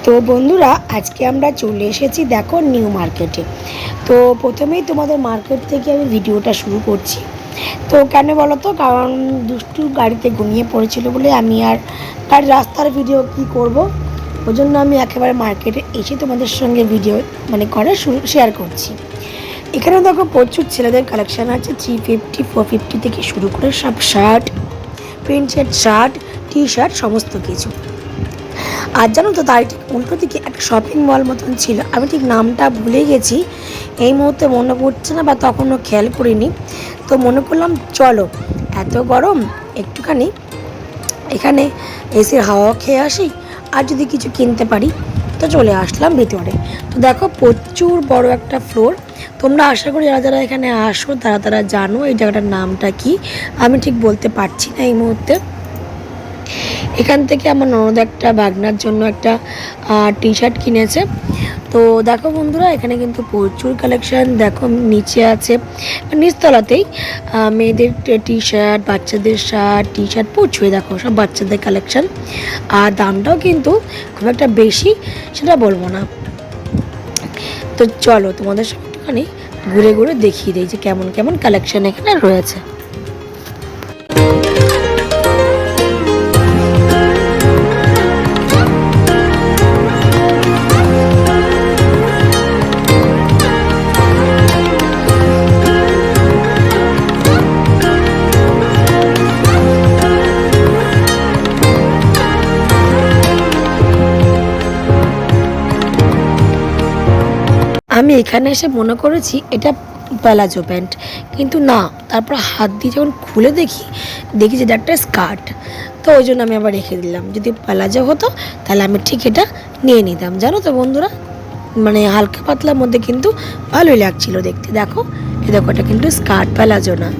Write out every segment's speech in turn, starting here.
তো বন্ধুরা আজকে আমরা চলে এসেছি দেখো নিউ মার্কেটে। তো প্রথমেই তোমাদের মার্কেট থেকে আমি ভিডিওটা শুরু করছি। তো কেন বলো তো, কারণ দুষ্টু গাড়িতে ঘুমিয়ে পড়েছিল বলে আমি আর তার রাস্তার ভিডিও কি করব, ওই জন্য আমি একেবারে মার্কেটে এসে তোমাদের সঙ্গে ভিডিও করা শেয়ার করছি। এখানে দেখো প্রচুর ছেলেদের কালেকশান আছে, 350 450 থেকে শুরু করে সব shirt, printed shirt, T shirt সমস্ত কিছু। আর জানো তো, তার ঠিক উল্টো দিকে একটা শপিং মল মতন ছিল, আমি ঠিক নামটা ভুলে গেছি, এই মুহূর্তে মনে পড়ছে না বা তখনও খেয়াল করিনি। তো মনে করলাম চলো, এত গরম একটুখানি এখানে এসির হাওয়া খেয়ে আসি, আর যদি কিছু কিনতে পারি। তো চলে আসলাম ভিতরে। তো দেখো প্রচুর বড় একটা ফ্লোর। তোমরা আশা করি যারা যারা এখানে আসো তারা তারা জানো এই জায়গাটার নামটা কি, আমি ঠিক বলতে পারছি না এই মুহূর্তে। এখান থেকে আমার ননদ একটা বাগনার জন্য একটা টি শার্ট কিনেছে। তো দেখো বন্ধুরা, এখানে কিন্তু প্রচুর কালেকশান। দেখো নিচে আছে নিচতলাতেই মেয়েদের টি শার্ট, বাচ্চাদের শার্ট, টি শার্ট প্রচুর, দেখো সব বাচ্চাদের কালেকশান। আর দামটাও কিন্তু খুব একটা বেশি সেটা বলবো না। তো চলো তোমাদের সঙ্গে একটুখানি ঘুরে ঘুরে দেখিয়ে দিই যে কেমন কেমন কালেকশান এখানে রয়েছে। আমি এখানে এসে মনে করেছি এটা প্যালাজো প্যান্ট, কিন্তু না, তারপর হাত দিয়ে যখন খুলে দেখি যে এটা একটা স্কার্ট। তো ওই জন্য আমি আবার রেখে দিলাম, যদি প্যালাজো হতো তাহলে আমি ঠিক এটা নিয়ে নিতাম। জানো তো বন্ধুরা, হালকা পাতলার মধ্যে কিন্তু ভালোই লাগছিল দেখতে। দেখো এটা কিন্তু স্কার্ট, প্যালাজো না।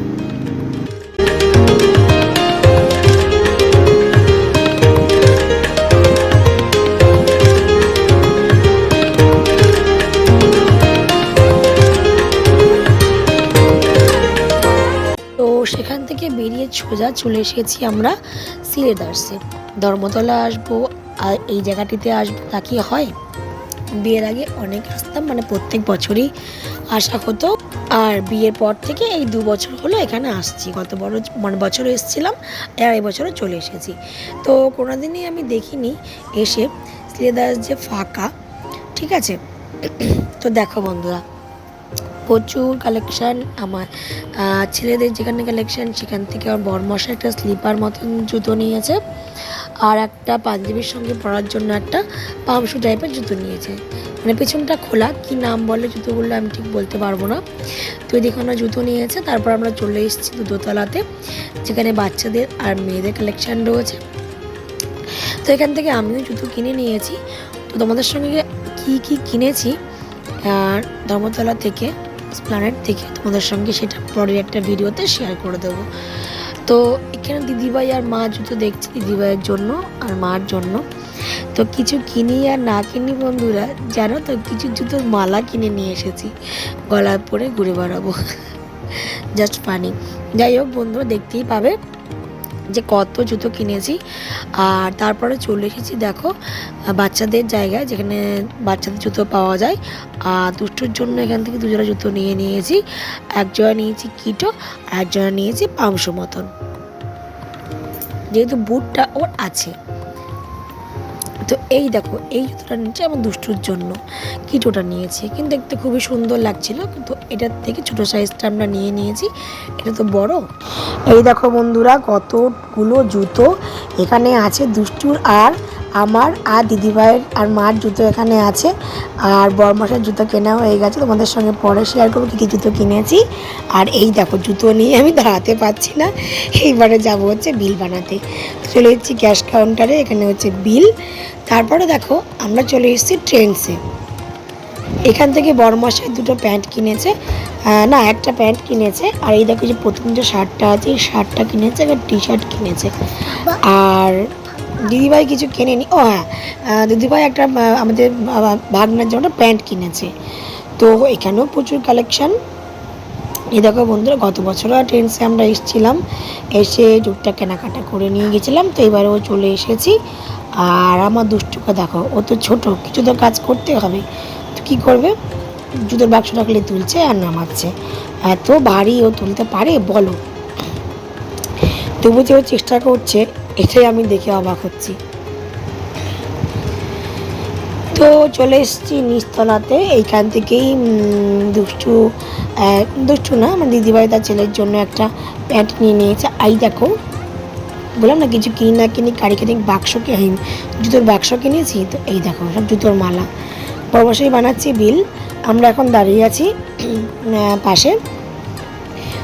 তো সেখান থেকে বেরিয়ে সোজা চলে এসেছি আমরা সিলেদার্সে। ধর্মতলা আসবো আর এই জায়গাটিতে আসবো তা কি হয়, বিয়ের আগে অনেক আসতাম, প্রত্যেক বছরই আসা হতো। আর বিয়ের পর থেকে এই 2 বছর হলো এখানে আসছি। গত বছরও এসেছিলাম, আর এই বছরও চলে এসেছি। তো কোনোদিনই আমি দেখিনি এসে সিলেদার্স যে ফাঁকা, ঠিক আছে। তো দেখো বন্ধুরা, প্রচুর কালেকশান। আমার ছেলেদের যেখানে কালেকশান সেখান থেকে আমার বরমশা একটা স্লিপার মতন জুতো নিয়েছে, আর একটা পাঞ্জাবির সঙ্গে পরার জন্য একটা পামশু টাইপের জুতো নিয়েছে। পেছনটা খোলা, কি নাম বলে জুতোগুলো আমি ঠিক বলতে পারবো না। তো এদিকে আমরা জুতো নিয়েছে, তারপর আমরা চলে এসেছি দোতলাতে, যেখানে বাচ্চাদের আর মেয়েদের কালেকশান রয়েছে। তো এখান থেকে আমিও জুতো কিনে নিয়েছি। তো তোমাদের সঙ্গে কি কি কিনেছি আর ধর্মতলা থেকে, প্ল্যানেট থেকে, তোমাদের সঙ্গে সেটা পরের একটা ভিডিওতে শেয়ার করে দেবো। তো এখানে দিদিভাই আর মা জুতো দেখছি, দিদিভাইয়ের জন্য আর মার জন্য। তো কিছু কিনি আর না কিনি বন্ধুরা, জানো তো, কিছু জুতোর মালা কিনে নিয়ে এসেছি, গলায় পরে ঘুরে বেড়াবো। Just funny. যাই হোক বন্ধুরা, দেখতেই পাবে যে কত জুতো কিনেছি। আর তারপরে চলে এসেছি দেখো বাচ্চাদের জায়গায়, যেখানে বাচ্চাদের জুতো পাওয়া যায়। আর দুষ্টুর জন্য এখান থেকে 2 জোড়া জুতো নিয়ে নিয়েছি। এক জোড়া নিয়েছি কিটো, আর এক জোড়া নিয়েছি পামশো মতন, যেহেতু বুটটা ওর আছে। তো এই দেখো, এই জুতোটা নিয়েছি আমার দুষ্টুর জন্য, কিটোটা নিয়েছি, কিন্তু দেখতে খুবই সুন্দর লাগছিল। কিন্তু এটার থেকে ছোটো সাইজটা আমরা নিয়ে নিয়েছি, এটা তো বড়। এই দেখো বন্ধুরা, কতগুলো জুতো এখানে আছে দুষ্টুর আর আমার, আর দিদিভাইয়ের আর মার জুতো এখানে আছে। আর বরমাসের জুতো কেনা হয়ে গেছে, তোমাদের সঙ্গে পরে শেয়ার করবো কী কী জুতো কিনেছি। আর এই দেখো, জুতো নিয়ে আমি দাঁড়াতে পারছি না, এইবারে যাব হচ্ছে বিল বানাতে। চলে এসেছি ক্যাশ কাউন্টারে, এখানে হচ্ছে বিল। তারপরে দেখো আমরা চলে এসেছি ট্রেন্ডসে। এখান থেকে বরমাসের 2টো প্যান্ট কিনেছে, না একটা প্যান্ট কিনেছে। আর এই দেখো যে প্রথম যে শার্টটা আছে, এই শার্টটা কিনেছে, একটা টি শার্ট কিনেছে। আর দিদিভাই কিছু কেনেনি। ও হ্যাঁ, দিদিভাই একটা আমাদের ভাগনার জন্য প্যান্ট কিনেছে। তো এখানেও প্রচুর কালেকশান। এই দেখো বন্ধুরা, গত বছরও ট্রেন্ডসে আমরা এসেছিলাম, এসে টুকটাক কেনাকাটা করে নিয়ে গেছিলাম। তো এবারেও চলে এসেছি। আর আমার দুষ্টুকে দেখো, ও তো ছোটো, কিছু তো কাজ করতে হবে, তো কী করবে, জুতোর বাক্স রাখলে তুলছে আর নামাচ্ছে। এত ভারী ও তুলতে পারে বলো। তবু যে ও চেষ্টা করছে, এটাই আমি দেখে অবাক হচ্ছি। তো চলে এসেছি নিচতলাতে। এইখান থেকেই দুষ্টু দুষ্টু না, আমার দিদিভাই তার ছেলের জন্য একটা প্যান্ট নিয়ে নিয়েছে। এই দেখো, বললাম না কিছু কিনি না কিনি, কারিগরি বাক্স জুতোর বাক্স কিনেছি। তো এই দেখো সব জুতোর মালা। পরবশই বানাচ্ছি বিল। আমরা এখন দাঁড়িয়ে আছি পাশে।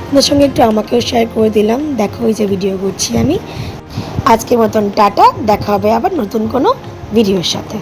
ওদের সঙ্গে একটু আমাকেও শেয়ার করে দিলাম, দেখো এই যে ভিডিও করছি আমি। আজকের মতন টাটা, দেখা হবে আবার নতুন কোনো ভিডিওর সাথে।